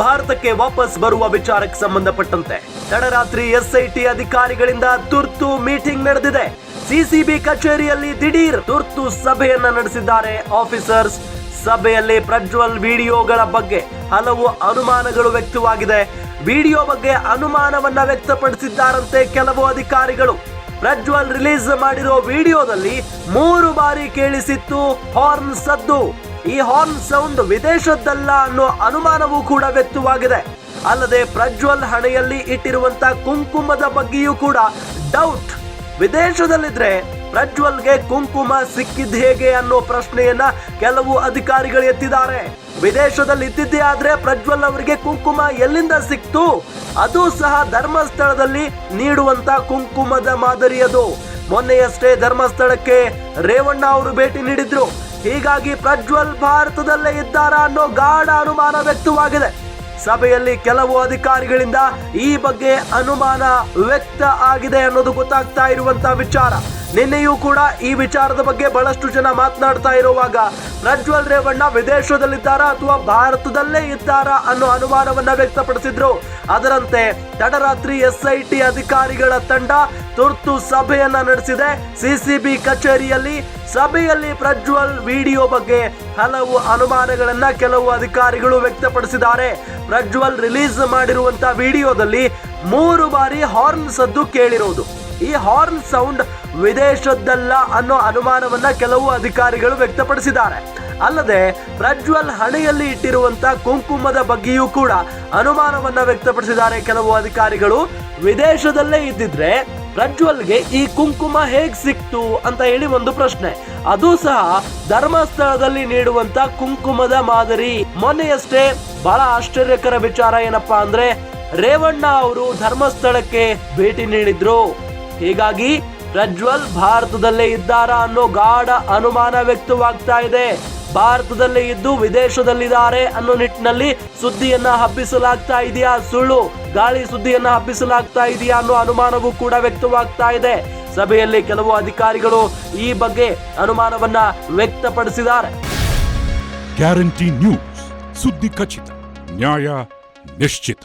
ಭಾರತಕ್ಕೆ ವಾಪಸ್ ಬರುವ ವಿಚಾರಕ್ಕೆ ಸಂಬಂಧಪಟ್ಟಂತೆ ತಡರಾತ್ರಿ ಎಸ್ಐಟಿ ಅಧಿಕಾರಿಗಳಿಂದ ತುರ್ತು ಮೀಟಿಂಗ್ ನಡೆದಿದೆ. ಸಿಸಿಬಿ ಕಚೇರಿಯಲ್ಲಿ ದಿಢೀರ್ ತುರ್ತು ಸಭೆಯನ್ನ ನಡೆಸಿದ್ದಾರೆ ಆಫೀಸರ್ಸ್. ಸಭೆಯಲ್ಲಿ ಪ್ರಜ್ವಲ್ ವಿಡಿಯೋಗಳ ಬಗ್ಗೆ ಹಲವು ಅನುಮಾನಗಳು ವ್ಯಕ್ತವಾಗಿದೆ. ವಿಡಿಯೋ ಬಗ್ಗೆ ಅನುಮಾನವನ್ನ ವ್ಯಕ್ತಪಡಿಸಿದ್ದಾರಂತೆ ಕೆಲವು ಅಧಿಕಾರಿಗಳು. ಪ್ರಜ್ವಲ್ ರಿಲೀಸ್ ಮಾಡಿರೋ ವಿಡಿಯೋದಲ್ಲಿ 3 ಬಾರಿ ಕೇಳಿಸಿತ್ತು ಹಾರ್ನ್ ಸದ್ದು. ಈ ಹಾರ್ನ್ ಸೌಂಡ್ ವಿದೇಶದ್ದಲ್ಲ ಅನ್ನೋ ಅನುಮಾನವೂ ಕೂಡ ವ್ಯಕ್ತವಾಗಿದೆ. ಅಲ್ಲದೆ ಪ್ರಜ್ವಲ್ ಹಣೆಯಲ್ಲಿ ಇಟ್ಟಿರುವಂತ ಕುಂಕುಮದ ಬಗ್ಗೆಯೂ ಕೂಡ ಡೌಟ್. ವಿದೇಶದಲ್ಲಿದ್ರೆ ಪ್ರಜ್ವಲ್ಗೆ ಕುಂಕುಮ ಸಿಕ್ಕಿದ್ ಹೇಗೆ ಅನ್ನೋ ಪ್ರಶ್ನೆಯನ್ನ ಕೆಲವು ಅಧಿಕಾರಿಗಳು ಎತ್ತಿದ್ದಾರೆ. ವಿದೇಶದಲ್ಲಿ ಇದ್ದಿದ್ದೇ ಆದ್ರೆ ಪ್ರಜ್ವಲ್ ಅವರಿಗೆ ಕುಂಕುಮ ಎಲ್ಲಿಂದ ಸಿಕ್ತು? ಅದು ಸಹ ಧರ್ಮಸ್ಥಳದಲ್ಲಿ ನೀಡುವಂತ ಕುಂಕುಮದ ಮಾದರಿ ಅದು. ಮೊನ್ನೆಯಷ್ಟೇ ಧರ್ಮಸ್ಥಳಕ್ಕೆ ರೇವಣ್ಣ ಅವರು ಭೇಟಿ ನೀಡಿದ್ರು. ಹೀಗಾಗಿ ಪ್ರಜ್ವಲ್ ಭಾರತದಲ್ಲೇ ಇದ್ದಾರಾ ಅನ್ನೋ ಗಾಢ ಅನುಮಾನ ವ್ಯಕ್ತವಾಗಿದೆ. ಸಭೆಯಲ್ಲಿ ಕೆಲವು ಅಧಿಕಾರಿಗಳಿಂದ ಈ ಬಗ್ಗೆ ಅನುಮಾನ ವ್ಯಕ್ತ ಆಗಿದೆ ಅನ್ನೋದು ಗೊತ್ತಾಗ್ತಾ ಇರುವಂತ ವಿಚಾರ. ನಿನ್ನೆಯೂ ಕೂಡ ಈ ವಿಚಾರದ ಬಗ್ಗೆ ಬಹಳಷ್ಟು ಜನ ಮಾತನಾಡ್ತಾ ಇರುವಾಗ ಪ್ರಜ್ವಲ್ ರೇವಣ್ಣ ವಿದೇಶದಲ್ಲಿದ್ದಾರಾ ಅಥವಾ ಭಾರತದಲ್ಲೇ ಇದ್ದಾರಾ ಅನ್ನೋ ಅನುಮಾನವನ್ನ ವ್ಯಕ್ತಪಡಿಸಿದ್ರು. ಅದರಂತೆ ತಡರಾತ್ರಿ ಎಸ್ಐಟಿ ಅಧಿಕಾರಿಗಳ ತಂಡ ತುರ್ತು ಸಭೆಯನ್ನ ನಡೆಸಿದೆ ಸಿಸಿಬಿ ಕಚೇರಿಯಲ್ಲಿ. ಸಭೆಯಲ್ಲಿ ಪ್ರಜ್ವಲ್ ವಿಡಿಯೋ ಬಗ್ಗೆ ಹಲವು ಅನುಮಾನಗಳನ್ನ ಕೆಲವು ಅಧಿಕಾರಿಗಳು ವ್ಯಕ್ತಪಡಿಸಿದ್ದಾರೆ. ಪ್ರಜ್ವಲ್ ರಿಲೀಸ್ ಮಾಡಿರುವಂತ ವಿಡಿಯೋದಲ್ಲಿ 3 ಬಾರಿ ಹಾರ್ನ್ ಸದ್ದು ಕೇಳಿರೋದು. ಈ ಹಾರ್ನ್ ಸೌಂಡ್ ವಿದೇಶದ್ದಲ್ಲ ಅನ್ನೋ ಅನುಮಾನವನ್ನ ಕೆಲವು ಅಧಿಕಾರಿಗಳು ವ್ಯಕ್ತಪಡಿಸಿದ್ದಾರೆ. ಅಲ್ಲದೆ ಪ್ರಜ್ವಲ್ ಹಣೆಯಲ್ಲಿ ಇಟ್ಟಿರುವಂತ ಕುಂಕುಮದ ಬಗ್ಗೆಯೂ ಕೂಡ ಅನುಮಾನವನ್ನ ವ್ಯಕ್ತಪಡಿಸಿದ್ದಾರೆ ಕೆಲವು ಅಧಿಕಾರಿಗಳು. ವಿದೇಶದಲ್ಲೇ ಇದ್ದಿದ್ರೆ ಪ್ರಜ್ವಲ್ಗೆ ಈ ಕುಂಕುಮ ಹೇಗ್ ಸಿಕ್ತು ಅಂತ ಹೇಳಿ ಒಂದು ಪ್ರಶ್ನೆ. ಅದು ಸಹ ಧರ್ಮಸ್ಥಳದಲ್ಲಿ ನೀಡುವಂತ ಕುಂಕುಮದ ಮಾದರಿ. ಮೊನ್ನೆಯಷ್ಟೇ ಬಹಳ ಆಶ್ಚರ್ಯಕರ ವಿಚಾರ ಏನಪ್ಪಾ ಅಂದ್ರೆ ರೇವಣ್ಣ ಅವರು ಧರ್ಮಸ್ಥಳಕ್ಕೆ ಭೇಟಿ ನೀಡಿದ್ರು. ಹೀಗಾಗಿ ಪ್ರಜ್ವಲ್ ಭಾರತದಲ್ಲೇ ಇದ್ದಾರಾ ಅನ್ನೋ ಗಾಢ ಅನುಮಾನ ವ್ಯಕ್ತವಾಗ್ತಾ ಇದೆ. ಭಾರತದಲ್ಲೇ ಇದ್ದು ವಿದೇಶದಲ್ಲಿದ್ದಾರೆ ಅನ್ನೋ ನಿಟ್ಟಿನಲ್ಲಿ ಸುದ್ದಿಯನ್ನ ಹಬ್ಬಿಸಲಾಗ್ತಾ ಇದೆಯಾ, ಸುಳ್ಳು ಗಾಳಿ ಸುದ್ದಿಯನ್ನ ಹಬ್ಬಿಸಲಾಗ್ತಾ ಇದೆಯಾ ಅನ್ನೋ ಅನುಮಾನವೂ ಕೂಡ ವ್ಯಕ್ತವಾಗ್ತಾ ಇದೆ. ಸಭೆಯಲ್ಲಿ ಕೆಲವು ಅಧಿಕಾರಿಗಳು ಈ ಬಗ್ಗೆ ಅನುಮಾನವನ್ನ ವ್ಯಕ್ತಪಡಿಸಿದ್ದಾರೆ. ಗ್ಯಾರಂಟಿ ನ್ಯೂಸ್, ಸುದ್ದಿ ಖಚಿತ, ನ್ಯಾಯ ನಿಶ್ಚಿತ.